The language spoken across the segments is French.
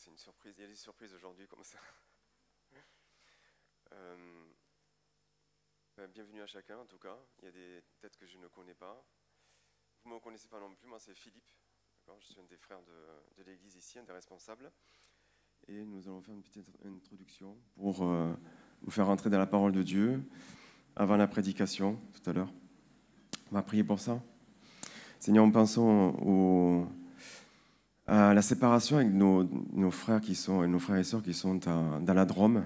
c'est une surprise. Il y a des surprises aujourd'hui comme ça. Bienvenue à chacun en tout cas. Il y a des têtes que je ne connais pas. Vous ne me connaissez pas non plus. Moi c'est Philippe. Je suis un des frères de l'église ici, un des responsables. Et nous allons faire une petite introduction pour nous faire rentrer dans la parole de Dieu avant la prédication tout à l'heure. On va prier pour ça. Seigneur, nous pensons à la séparation avec nos frères et sœurs qui sont dans la Drôme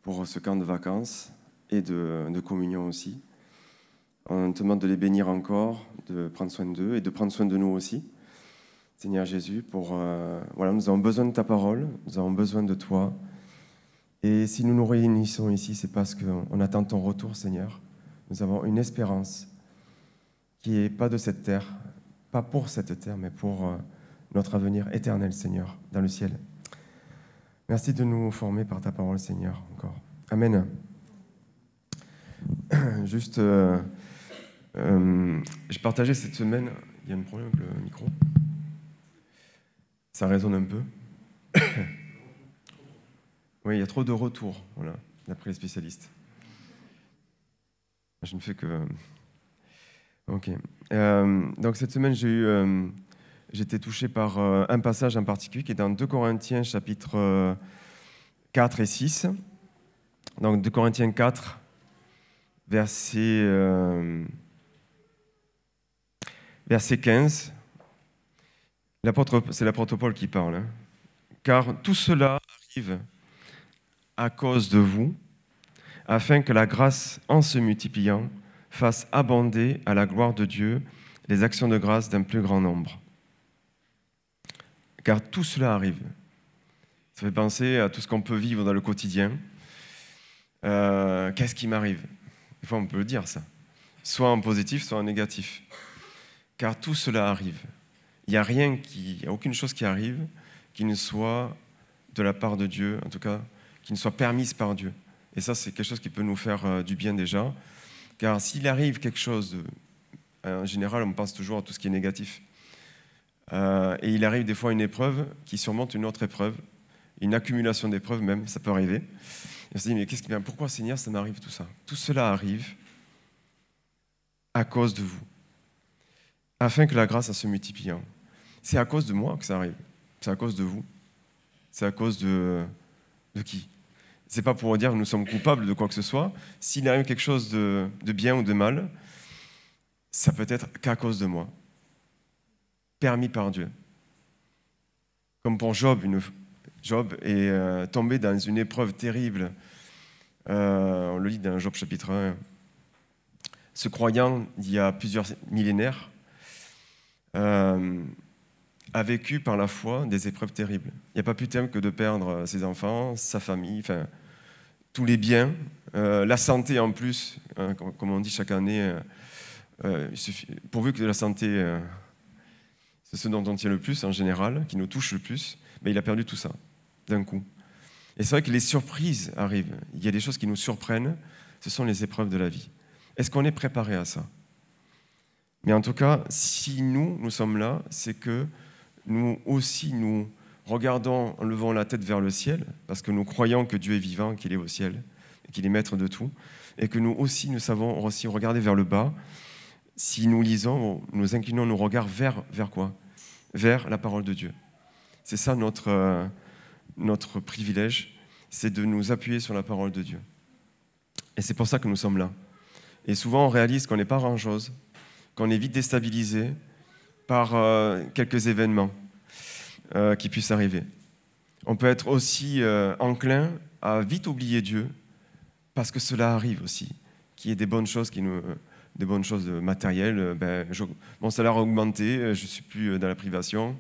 pour ce camp de vacances et de communion aussi. On te demande de les bénir encore, de prendre soin d'eux et de prendre soin de nous aussi. Seigneur Jésus, nous avons besoin de ta parole, nous avons besoin de toi. Et si nous nous réunissons ici, c'est parce qu'on attend ton retour, Seigneur. Nous avons une espérance qui n'est pas de cette terre, pas pour cette terre, mais pour notre avenir éternel, Seigneur, dans le ciel. Merci de nous former par ta parole, Seigneur, encore. Amen. Juste, j'ai partagé cette semaine, il y a un problème avec le micro. Ça résonne un peu. Oui, il y a trop de retours, voilà, d'après les spécialistes. Je ne fais que... Ok. Donc cette semaine, j'étais touché par un passage en particulier qui est dans 2 Corinthiens, chapitres 4 et 6. Donc 2 Corinthiens 4, verset 15. C'est l'apôtre Paul qui parle. Hein. Car tout cela arrive à cause de vous, afin que la grâce, en se multipliant, fasse abonder à la gloire de Dieu les actions de grâce d'un plus grand nombre. Car tout cela arrive. Ça fait penser à tout ce qu'on peut vivre dans le quotidien. Qu'est-ce qui m'arrive ? Des fois, on peut le dire, ça. Soit en positif, soit en négatif. Car tout cela arrive. Il n'y a aucune chose qui arrive qui ne soit de la part de Dieu, en tout cas, qui ne soit permise par Dieu. Et ça, c'est quelque chose qui peut nous faire du bien déjà. Car s'il arrive quelque chose, en général, on pense toujours à tout ce qui est négatif. Et il arrive des fois une épreuve qui surmonte une autre épreuve, une accumulation d'épreuves même, ça peut arriver. Et on se dit, mais pourquoi Seigneur, ça m'arrive tout ça ? Tout cela arrive à cause de vous, afin que la grâce se multiplie. C'est à cause de moi que ça arrive. C'est à cause de vous. C'est à cause de qui ? C'est pas pour dire que nous sommes coupables de quoi que ce soit. S'il arrive quelque chose de bien ou de mal, ça peut être qu'à cause de moi. Permis par Dieu. Comme pour Job, Job est tombé dans une épreuve terrible. On le lit dans Job chapitre 1. Ce croyant, il y a plusieurs millénaires, a vécu par la foi des épreuves terribles. Il n'y a pas plus terrible que de perdre ses enfants, sa famille, enfin, tous les biens, la santé en plus, hein, comme on dit chaque année, pourvu que la santé, c'est ce dont on tient le plus en général, qui nous touche le plus, mais il a perdu tout ça d'un coup. Et c'est vrai que les surprises arrivent. Il y a des choses qui nous surprennent, ce sont les épreuves de la vie. Est-ce qu'on est préparé à ça ? Mais en tout cas, si nous sommes là, c'est que nous aussi, nous regardons en levant la tête vers le ciel, parce que nous croyons que Dieu est vivant, qu'il est au ciel, et qu'il est maître de tout, et que nous aussi, nous savons aussi regarder vers le bas. Si nous lisons, nous inclinons nos regards vers quoi ? Vers la parole de Dieu. C'est ça notre privilège, c'est de nous appuyer sur la parole de Dieu. Et c'est pour ça que nous sommes là. Et souvent, on réalise qu'on n'est pas grand-chose, qu'on est vite déstabilisé par quelques événements qui puissent arriver. On peut être aussi enclin à vite oublier Dieu, parce que cela arrive aussi, qu'il y ait des bonnes choses des bonnes choses matérielles. Mon salaire a augmenté, je ne suis plus dans la privation.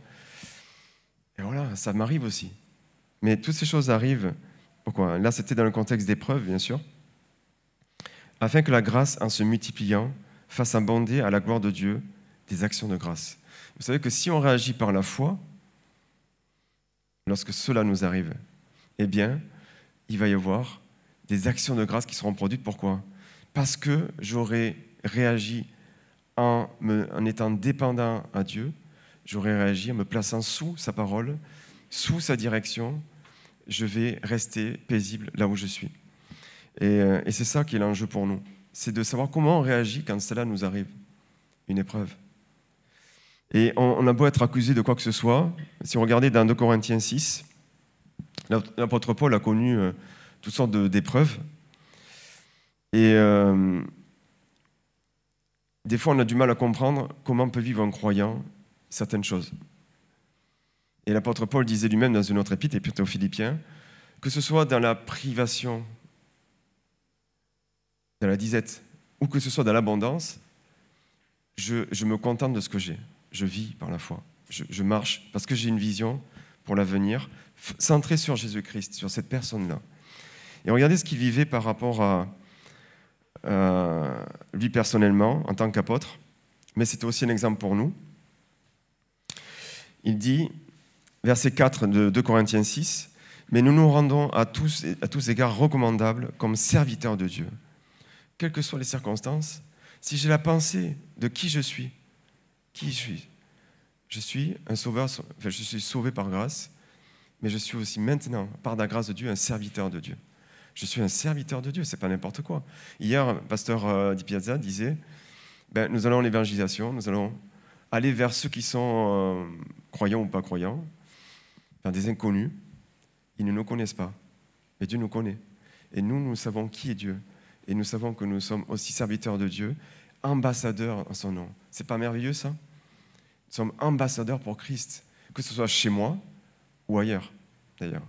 Et voilà, ça m'arrive aussi. Mais toutes ces choses arrivent, pourquoi ? Là, c'était dans le contexte d'épreuve, bien sûr, afin que la grâce, en se multipliant, fasse abonder à la gloire de Dieu des actions de grâce. Vous savez que si on réagit par la foi, lorsque cela nous arrive, eh bien, il va y avoir des actions de grâce qui seront produites. Pourquoi ? Parce que j'aurai réagi en étant dépendant à Dieu, j'aurai réagi en me plaçant sous sa parole, sous sa direction, je vais rester paisible là où je suis. Et c'est ça qui est l'enjeu pour nous. C'est de savoir comment on réagit quand cela nous arrive, une épreuve. Et on a beau être accusé de quoi que ce soit, si on regardait dans 2 Corinthiens 6, l'apôtre Paul a connu toutes sortes d'épreuves. Et des fois, on a du mal à comprendre comment peut vivre un croyant certaines choses. Et l'apôtre Paul disait lui-même dans une autre épître aux Philippiens, que ce soit dans la privation, dans la disette, ou que ce soit dans l'abondance, je me contente de ce que j'ai. Je vis par la foi. Je marche parce que j'ai une vision pour l'avenir, centrée sur Jésus-Christ, sur cette personne-là. Et regardez ce qu'il vivait par rapport à lui personnellement, en tant qu'apôtre, mais c'était aussi un exemple pour nous. Il dit, verset 4 de 2 Corinthiens 6, « Mais nous nous rendons à tous égards recommandables comme serviteurs de Dieu. Quelles que soient les circonstances, si j'ai la pensée de qui je suis, je suis un sauveur, je suis sauvé par grâce, mais je suis aussi maintenant, par la grâce de Dieu, un serviteur de Dieu. Je suis un serviteur de Dieu, c'est pas n'importe quoi. Hier, pasteur Di Piazza disait, nous allons à l'évangélisation, nous allons aller vers ceux qui sont croyants ou pas croyants, vers des inconnus. Ils ne nous connaissent pas, mais Dieu nous connaît. Et nous savons qui est Dieu. Et nous savons que nous sommes aussi serviteurs de Dieu, ambassadeurs en son nom. C'est pas merveilleux, ça? Nous sommes ambassadeurs pour Christ, que ce soit chez moi ou ailleurs, d'ailleurs.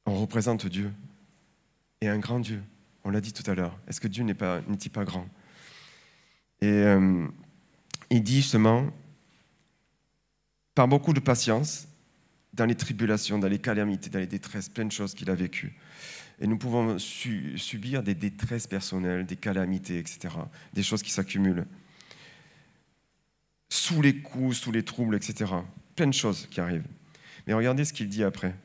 On représente Dieu, et un grand Dieu. On l'a dit tout à l'heure. Est-ce que Dieu n'est-il pas grand? Et il dit justement, par beaucoup de patience, dans les tribulations, dans les calamités, dans les détresses, plein de choses qu'il a vécues. Et nous pouvons subir des détresses personnelles, des calamités, etc., des choses qui s'accumulent. Sous les coups, sous les troubles, etc. Plein de choses qui arrivent. Mais regardez ce qu'il dit après.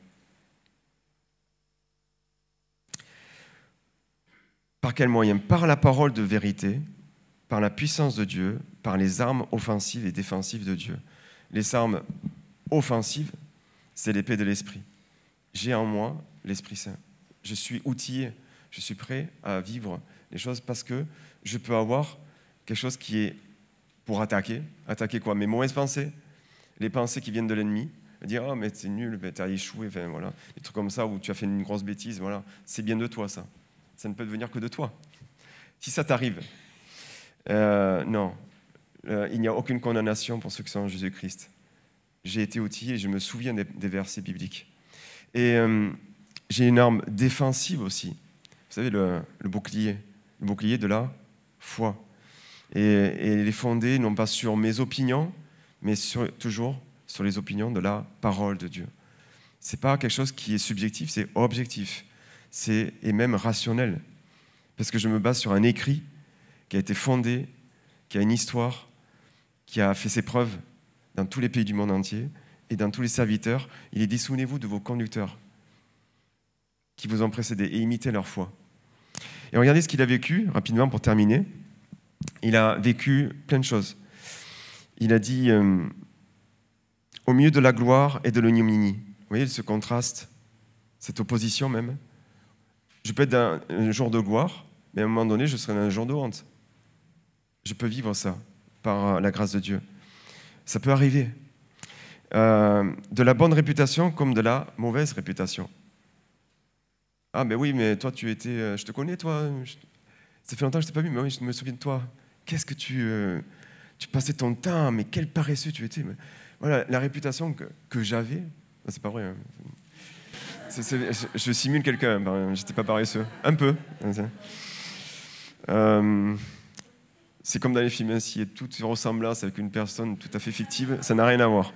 Par quel moyen? Par la parole de vérité, par la puissance de Dieu, par les armes offensives et défensives de Dieu. Les armes offensives, c'est l'épée de l'Esprit. J'ai en moi l'Esprit Saint. Je suis outillé, je suis prêt à vivre les choses parce que je peux avoir quelque chose qui est pour attaquer. Attaquer quoi? Mes mauvaises pensées, les pensées qui viennent de l'ennemi. Dire « Ah, mais c'est nul, tu as échoué », enfin, voilà. Des trucs comme ça où tu as fait une grosse bêtise, voilà. C'est bien de toi, ça. Ça ne peut venir que de toi. Si ça t'arrive, non, il n'y a aucune condamnation pour ceux qui sont en Jésus-Christ. J'ai été outillé et je me souviens des versets bibliques. Et j'ai une arme défensive aussi. Vous savez, le bouclier de la foi. Et il est fondé non pas sur mes opinions, mais toujours sur les opinions de la parole de Dieu. Ce n'est pas quelque chose qui est subjectif, c'est objectif. Et même rationnel. Parce que je me base sur un écrit qui a été fondé, qui a une histoire, qui a fait ses preuves dans tous les pays du monde entier et dans tous les serviteurs. Il est dit, souvenez-vous de vos conducteurs qui vous ont précédés et imitez leur foi. Et regardez ce qu'il a vécu, rapidement pour terminer. Il a vécu plein de choses. Il a dit, au milieu de la gloire et de l'ignominie. Vous voyez ce contraste, cette opposition même. Je peux être dans un jour de gloire, mais à un moment donné, je serai dans un jour de honte. Je peux vivre ça par la grâce de Dieu. Ça peut arriver. De la bonne réputation comme de la mauvaise réputation. Ah, mais oui, mais toi, tu étais... je te connais, toi. Ça fait longtemps que je ne t'ai pas vu, mais oui, je me souviens de toi. Qu'est-ce que tu passais ton temps, mais quel paresseux tu étais. Voilà, la réputation que j'avais... Ah, c'est pas vrai, hein. Je simule quelqu'un, j'étais pas paresseux. Un peu. C'est comme dans les films, s'il y a toute ressemblance avec une personne tout à fait fictive, ça n'a rien à voir.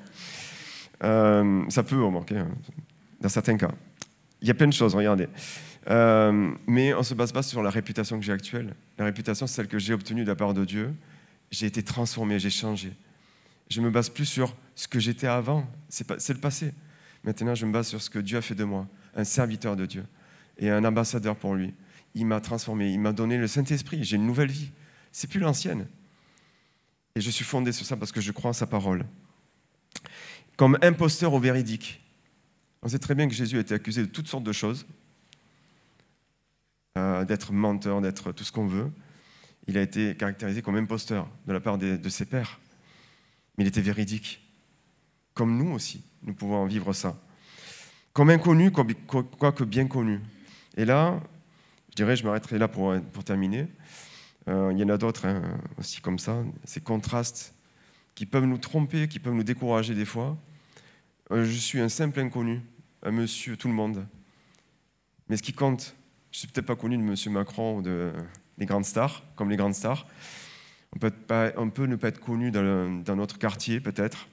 Ça peut remarquer, hein, dans certains cas. Il y a plein de choses, regardez. Mais on ne se base pas sur la réputation que j'ai actuelle. La réputation, c'est celle que j'ai obtenue de la part de Dieu. J'ai été transformé, j'ai changé. Je ne me base plus sur ce que j'étais avant. C'est le passé. Maintenant, je me base sur ce que Dieu a fait de moi, un serviteur de Dieu et un ambassadeur pour lui. Il m'a transformé, il m'a donné le Saint-Esprit, j'ai une nouvelle vie. C'est plus l'ancienne. Et je suis fondé sur ça parce que je crois en sa parole. comme imposteur au véridique. On sait très bien que Jésus a été accusé de toutes sortes de choses, d'être menteur, d'être tout ce qu'on veut. Il a été caractérisé comme imposteur de la part de ses pairs. Mais il était véridique. Comme nous aussi, nous pouvons vivre ça. Comme inconnu, quoique bien connu. Et là, je m'arrêterai là pour terminer. Il y en a d'autres aussi comme ça, ces contrastes qui peuvent nous tromper, qui peuvent nous décourager des fois. Je suis un simple inconnu, un monsieur tout le monde. Mais ce qui compte, je ne suis peut-être pas connu de monsieur Macron ou des grandes stars, comme les grandes stars. On peut ne pas être connu dans notre quartier, peut-être.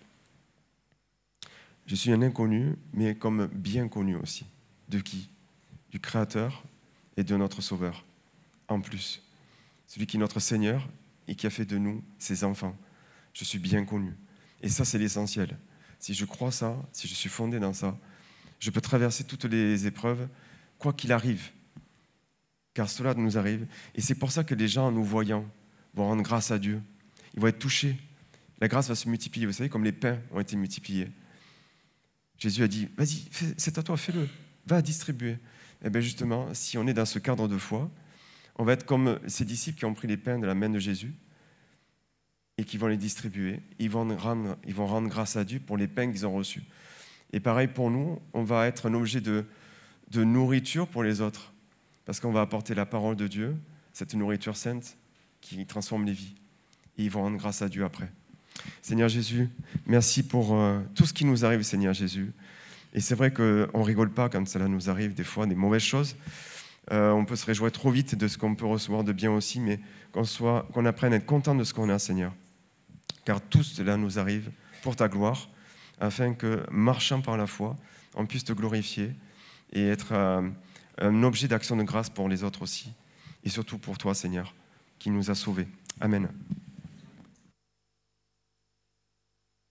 Je suis un inconnu, mais comme bien connu aussi. De qui? Du Créateur et de notre Sauveur, en plus. Celui qui est notre Seigneur et qui a fait de nous ses enfants. Je suis bien connu. Et ça, c'est l'essentiel. Si je crois ça, si je suis fondé dans ça, je peux traverser toutes les épreuves, quoi qu'il arrive. Car cela nous arrive. Et c'est pour ça que les gens, en nous voyant, vont rendre grâce à Dieu. Ils vont être touchés. La grâce va se multiplier. Vous savez, comme les pains ont été multipliés. Jésus a dit, vas-y, c'est à toi, fais-le. Va distribuer. Et bien justement, si on est dans ce cadre de foi, on va être comme ces disciples qui ont pris les pains de la main de Jésus et qui vont les distribuer. Ils vont rendre grâce à Dieu pour les pains qu'ils ont reçus. Et pareil pour nous, on va être un objet de nourriture pour les autres. Parce qu'on va apporter la parole de Dieu, cette nourriture sainte qui transforme les vies. Et ils vont rendre grâce à Dieu après. Seigneur Jésus, merci pour tout ce qui nous arrive, Seigneur Jésus. Et c'est vrai qu'on ne rigole pas quand cela nous arrive, des fois, des mauvaises choses. On peut se réjouir trop vite de ce qu'on peut recevoir de bien aussi, mais qu'on apprenne à être content de ce qu'on a, Seigneur. Car tout cela nous arrive pour ta gloire, afin que, marchant par la foi, on puisse te glorifier et être un objet d'action de grâce pour les autres aussi. Et surtout pour toi, Seigneur, qui nous a sauvés. Amen.